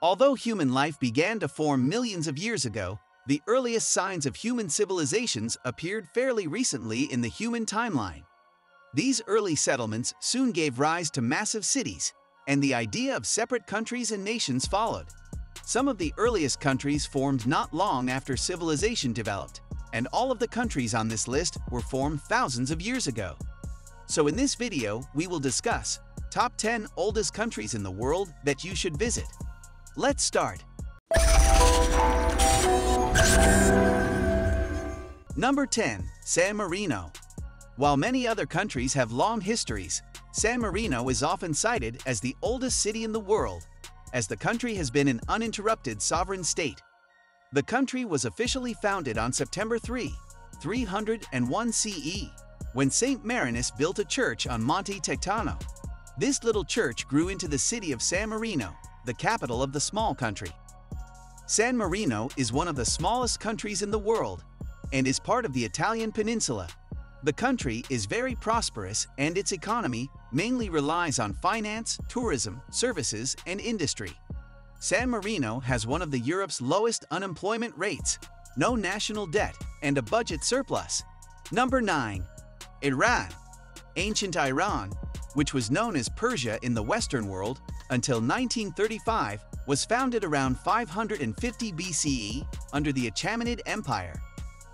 Although human life began to form millions of years ago, the earliest signs of human civilizations appeared fairly recently in the human timeline. These early settlements soon gave rise to massive cities, and the idea of separate countries and nations followed. Some of the earliest countries formed not long after civilization developed, and all of the countries on this list were formed thousands of years ago. So in this video, we will discuss top 10 oldest countries in the world that you should visit. Let's start. Number 10. San Marino. While many other countries have long histories, San Marino is often cited as the oldest city in the world, as the country has been an uninterrupted sovereign state. The country was officially founded on September 3, 301 CE, when Saint Marinus built a church on Monte Tectano. This little church grew into the city of San Marino, the capital of the small country. San Marino is one of the smallest countries in the world and is part of the Italian peninsula. The country is very prosperous and its economy mainly relies on finance, tourism, services, and industry. San Marino has one of Europe's lowest unemployment rates, no national debt, and a budget surplus. Number 9. Iran. Ancient Iran, which was known as Persia in the Western world until 1935, was founded around 550 BCE under the Achaemenid Empire.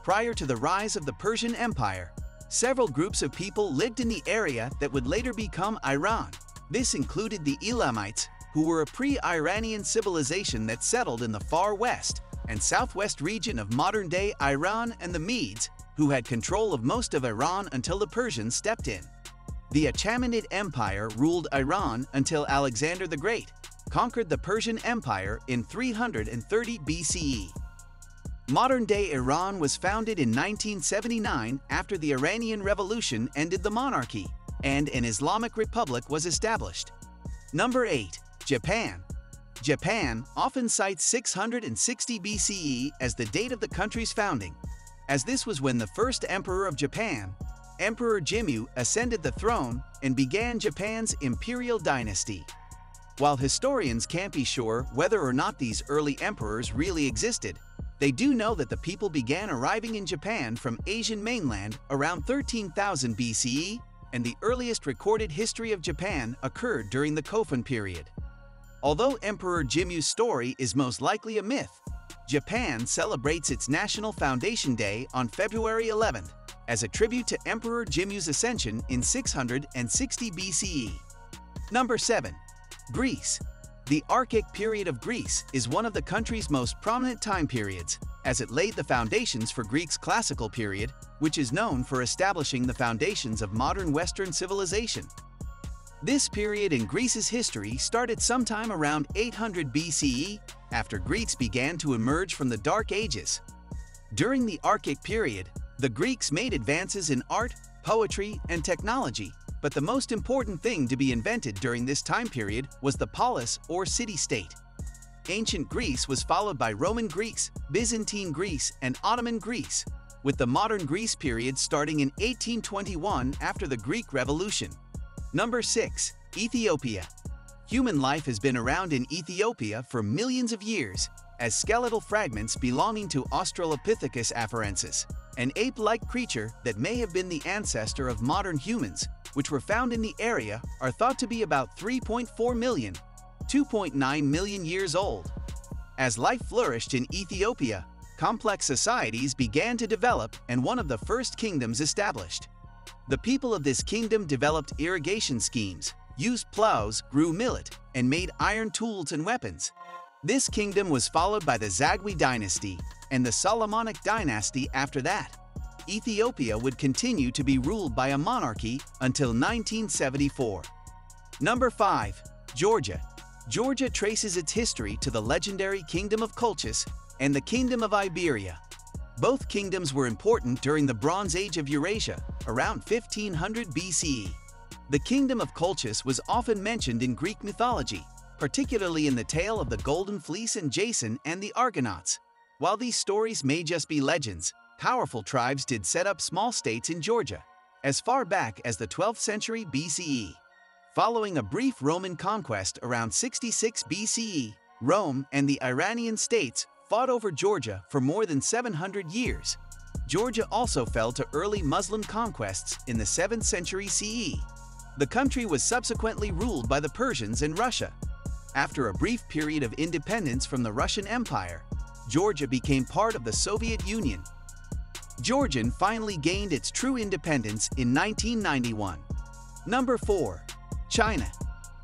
Prior to the rise of the Persian Empire, several groups of people lived in the area that would later become Iran. This included the Elamites, who were a pre-Iranian civilization that settled in the far west and southwest region of modern-day Iran, and the Medes, who had control of most of Iran until the Persians stepped in. The Achaemenid Empire ruled Iran until Alexander the Great conquered the Persian Empire in 330 BCE. Modern-day Iran was founded in 1979 after the Iranian Revolution ended the monarchy, and an Islamic Republic was established. Number 8. Japan. Japan often cites 660 BCE as the date of the country's founding, as this was when the first emperor of Japan, Emperor Jimmu, ascended the throne and began Japan's imperial dynasty. While historians can't be sure whether or not these early emperors really existed, they do know that the people began arriving in Japan from Asian mainland around 13,000 BCE, and the earliest recorded history of Japan occurred during the Kofun period. Although Emperor Jimmu's story is most likely a myth, Japan celebrates its National Foundation Day on February 11th as a tribute to Emperor Jimmu's ascension in 660 BCE. Number 7. Greece. The Archaic period of Greece is one of the country's most prominent time periods, as it laid the foundations for Greece's classical period, which is known for establishing the foundations of modern Western civilization. This period in Greece's history started sometime around 800 BCE, after Greeks began to emerge from the Dark Ages. During the Archaic period, the Greeks made advances in art, poetry, and technology, but the most important thing to be invented during this time period was the polis, or city-state. Ancient Greece was followed by Roman Greece, Byzantine Greece, and Ottoman Greece, with the modern Greece period starting in 1821 after the Greek Revolution. Number 6. Ethiopia. Human life has been around in Ethiopia for millions of years, as skeletal fragments belonging to Australopithecus afarensis, an ape-like creature that may have been the ancestor of modern humans, which were found in the area, are thought to be about 3.4 million, 2.9 million years old. As life flourished in Ethiopia, complex societies began to develop and one of the first kingdoms established. The people of this kingdom developed irrigation schemes, used plows, grew millet, and made iron tools and weapons. This kingdom was followed by the Zagwe dynasty and the Solomonic dynasty after that. Ethiopia would continue to be ruled by a monarchy until 1974. Number 5. Georgia. Georgia traces its history to the legendary Kingdom of Colchis and the Kingdom of Iberia. Both kingdoms were important during the Bronze Age of Eurasia, around 1500 BCE. The Kingdom of Colchis was often mentioned in Greek mythology, particularly in the tale of the Golden Fleece and Jason and the Argonauts. While these stories may just be legends, powerful tribes did set up small states in Georgia, as far back as the 12th century BCE. Following a brief Roman conquest around 66 BCE, Rome and the Iranian states fought over Georgia for more than 700 years. Georgia also fell to early Muslim conquests in the 7th century CE. The country was subsequently ruled by the Persians and Russia. After a brief period of independence from the Russian Empire, Georgia became part of the Soviet Union. Georgia finally gained its true independence in 1991. Number 4. China.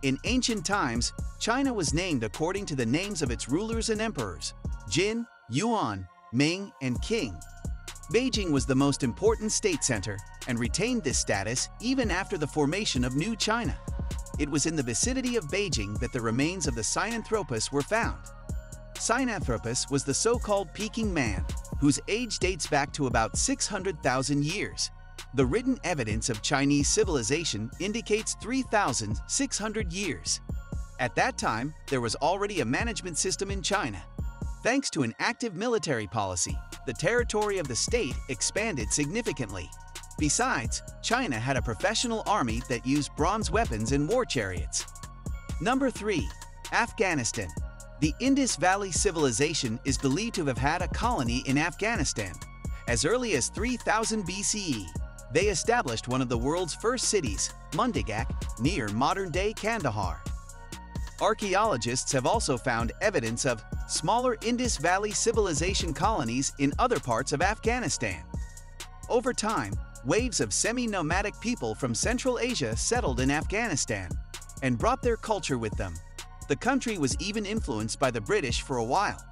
In ancient times, China was named according to the names of its rulers and emperors: Jin, Yuan, Ming, and Qing. Beijing was the most important state center and retained this status even after the formation of New China. It was in the vicinity of Beijing that the remains of the Sinanthropus were found. Sinanthropus was the so-called Peking man, whose age dates back to about 600,000 years. The written evidence of Chinese civilization indicates 3,600 years. At that time, there was already a management system in China. Thanks to an active military policy, the territory of the state expanded significantly. Besides, China had a professional army that used bronze weapons and war chariots. Number 3. Afghanistan. The Indus Valley Civilization is believed to have had a colony in Afghanistan. As early as 3000 BCE, they established one of the world's first cities, Mundigak, near modern-day Kandahar. Archaeologists have also found evidence of smaller Indus Valley Civilization colonies in other parts of Afghanistan. Over time, waves of semi-nomadic people from Central Asia settled in Afghanistan and brought their culture with them. The country was even influenced by the British for a while.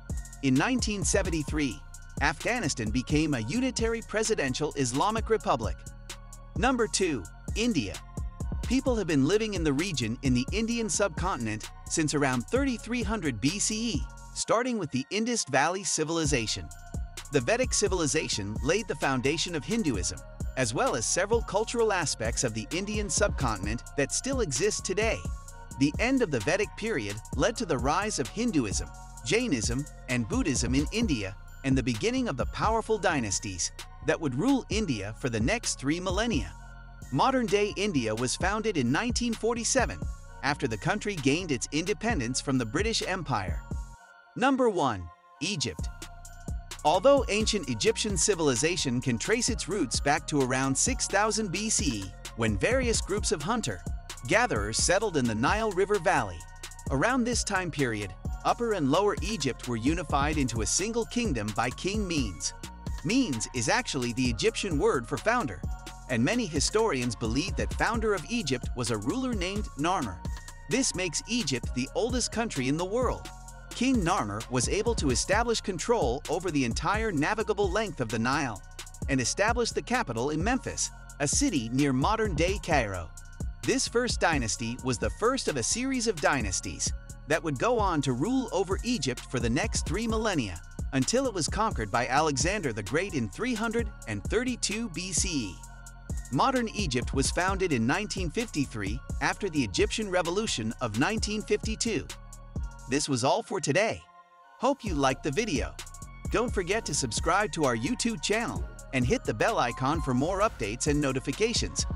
In 1973, Afghanistan became a unitary presidential Islamic republic. Number 2. India. People have been living in the region in the Indian subcontinent since around 3300 BCE, starting with the Indus Valley Civilization. The Vedic civilization laid the foundation of Hinduism, as well as several cultural aspects of the Indian subcontinent that still exist today. The end of the Vedic period led to the rise of Hinduism, Jainism, and Buddhism in India, and the beginning of the powerful dynasties that would rule India for the next 3 millennia. Modern-day India was founded in 1947, after the country gained its independence from the British Empire. Number 1. Egypt. Although ancient Egyptian civilization can trace its roots back to around 6000 BCE, when various groups of hunter-gatherers settled in the Nile River Valley. Around this time period, Upper and Lower Egypt were unified into a single kingdom by King Menes. Menes is actually the Egyptian word for founder, and many historians believe that founder of Egypt was a ruler named Narmer. This makes Egypt the oldest country in the world. King Narmer was able to establish control over the entire navigable length of the Nile and establish the capital in Memphis, a city near modern-day Cairo. This first dynasty was the first of a series of dynasties that would go on to rule over Egypt for the next 3 millennia, until it was conquered by Alexander the Great in 332 BCE. Modern Egypt was founded in 1953 after the Egyptian Revolution of 1952. This was all for today. Hope you liked the video. Don't forget to subscribe to our YouTube channel and hit the bell icon for more updates and notifications.